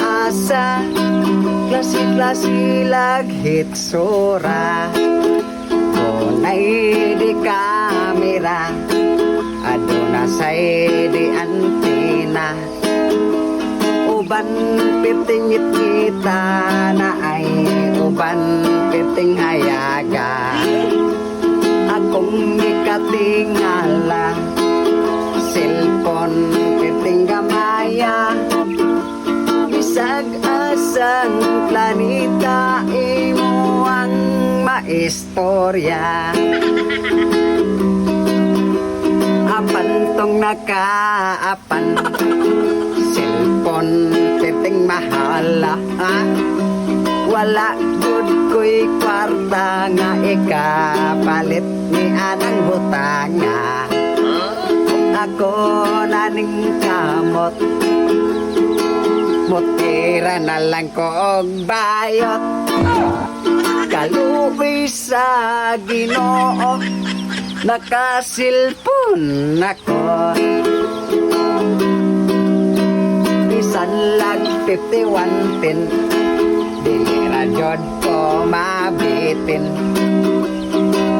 asa klase-klase laghit sura kunay di kamera aduna say di antina uban pirting ngit-ngita na ay uban pirting hayaga akong ikatingala cellphone pirting gamaya bisag asang planeta imo ang maistorya apan tong nakaapan cellphone pirting mahala wala gud ko'y kwarta nga ikapalit ni anang butanga ako naning kamot mutira na lang ko og bayot kaluoy sa Ginoo nakasilpon ako bisan lag 51 pin dili ra jud ko mabitin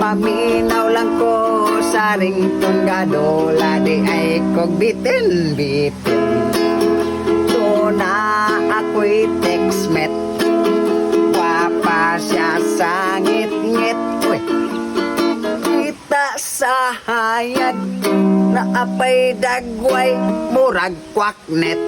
paminaw lang ko sa ringtone gadola di ay kog bitin-bitin na ako'y textmet wapa siya sa ngit-ngit uy kita sa hayag na apay dagway murag kwaknet